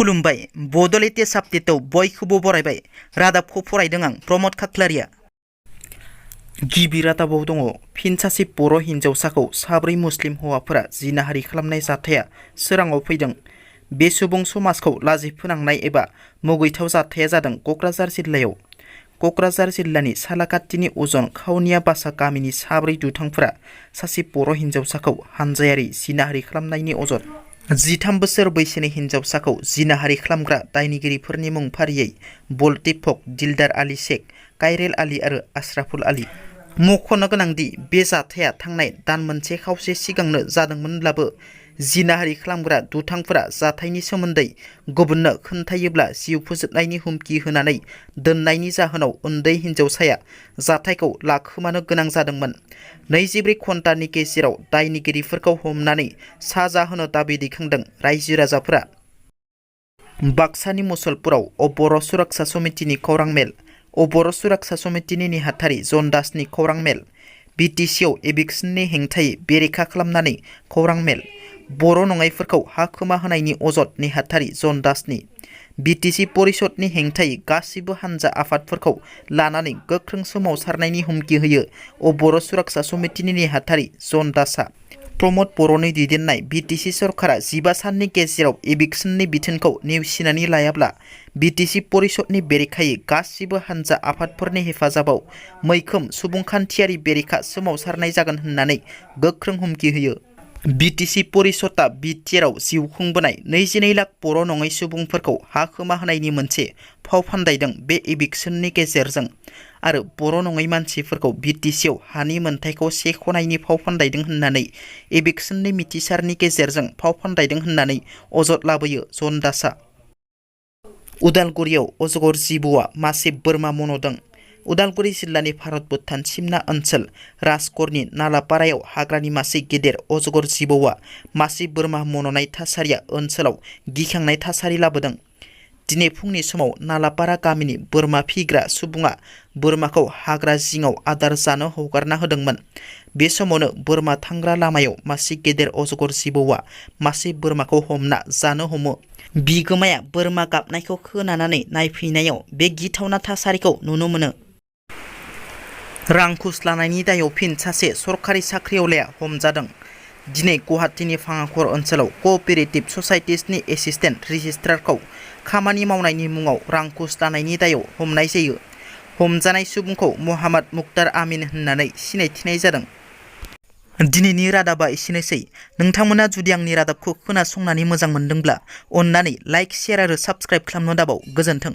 खुलुमबाय बड'लेण्ड आपडेटआव बयखौबो बरायबाय रादाबखौ फरायदों आं प्रमद खाख्लारिया। गिबि रादाबाव दङ फिन सासे बर' हिन्जावसाखौ साब्रै मुस्लिम हौवाफोरा जिनाहारि खालामनाय जाथाया सोराङाव फैदों। बे सुबुं समाजखौ लाजिफोनांनाय एबा मुगैथाव जाथाया जादों क'क्राझार जिल्लायाव। क'क्राझार जिल्लानि सालाकाटिनि अजन खावनिया बासा गामिनि साब्रै दुथांफोरा सासे बर' हिन्जावसाखौ हानजायारि जिनाहारि खालामनायनि अजद। 13 बोसोर बैसोनि हिन्जावसाखौ जिनाहारि खालामग्रा दायनिगिरिफोरनि मुं फारियै बलटिफक, दिलदार आली शेख, कायरेल आली आरो आशराफुल आली। मख'नो गोनांदि बे जाथाया थांनाय दान मोनसे खावसे सिगांनो जादोंमोनब्लाबो जिनाहारि खालामग्रा दुथांफोरा जाथायनि सोमोन्दै गुबुननो खोन्थायोब्ला जिउ फोजोबनायनि हुमखि होनानै दोननायनि जाहोनाव उन्दै हिन्जावसाया जाथायखौ लाखोमानो गोनां जादोंमोन। 24 घन्टानि गेजेराव दायनिगिरिफोरखौ हमनानै साजा होनो दाबि दैखांदों रायजो राजाफोरा। बाक्सानि मुसलपुराव बर' सुरक्षा समितिनि खौरां मेल। बर' सुरक्षा समितिनि नेहाथारि जन दासनि खौरां मेल। बिटिसिआव एभिक्सननि हेंथायै बेरेखा खालामनानै खौरां मेल। बर' नङैफोरखौ हा खोमा होनायनि अजद नेहाथारि जन दासनि। बिटिसि परिषदनि हेंथायै गासिबो हानजा आफादफोरखौ लानानै गोख्रों सोमावसारनायनि हुमखि होयो बर' सुरक्षा समितिनि नेहाथारि जन दासआ। प्रमद बर'नि दैदेननाय बिटिसि सरकारा 15 साननि गेजेराव एभिक्सननि बिथोनखौ नेवसिनानै लायाब्ला बिटिसि परिषदनि बेरेखायै गासिबो हानजा आफादफोरनि हेफाजाबाव मैखोम सुबुंखान्थियारि बेरेखा सोमावसारनाय जागोन होननानै गोख्रों हुमखि होयो। बिटिसि परिषदआ बिटिआरआव जिउ खुंबोनाय 22 लाख बर' नङै सुबुंफोरखौ हा खोमा होनायनि मोनसे फाव फान्दायदों बे एभिक्सननि गेजेरजों आरो बर' नङै मानसिफोरखौ बिटिसिआव हानि मोनथायखौ सेख'नायनि फाव फान्दायदों होननानै एभिक्सननि मिथिसारनि गेजेरजों फाव फान्दायदों होननानै अजद लाबोयो जन दासआ। उदालगुरियाव अजगर जिबौआ मासे बोरमा मन'दों। उदालगुरि जिल्लानि भारत भुटान सिमना ओनसोल राजगड़नि नालापारायाव हाग्रानि मासे गेदेर अजगर जिबौआ मासे बोरमा मन'नाय थासारिया ओनसोलाव गिखांनाय थासारि लाबोदों। दिनै फुंनि समाव नालापारा गामिनि बोरमा फिग्रा सुबुङा बोरमाखौ हाग्रा जिङाव आदार जानो हगारना होदोंमोन। बे समावनो बोरमा थांग्रा लामायाव मासे गेदेर अजगर जिबौआ मासे बोरमाखौ हमना जानो हमो। बिगोमाया बोरमा गाबनायखौ खोनानानै नायफैनायाव बे गिथावना थासारिखौ नुनो मोनो। रां घुस लानायनि दायाव फिन सासे सरखारि साख्रिआवलाया हमजादों। दिनै गुवाहाटीनि भाङाघर ओनसोलाव क'अपारेटिभ ससाइटिसनि एसिस्टेन्ट रेजिस्ट्रारखौ खामानि मावनायनि मुङाव रां घुस लानायनि दायाव हमनाय जायो। हमजानाय सुबुंखौ मोहाम्मद मुख्तार आमीन होननानै सिनायथिनाय जादों। दिनैनि रादाबा एसेनोसै। नोंथांमोना जुदि आंनि रादाबखौ खोनासंनानै मोजां मोनदोंब्ला अन्नानै लाइक, शेयार आरो साबस्क्राइब खालामनो दाबाव। गोजोन्थों।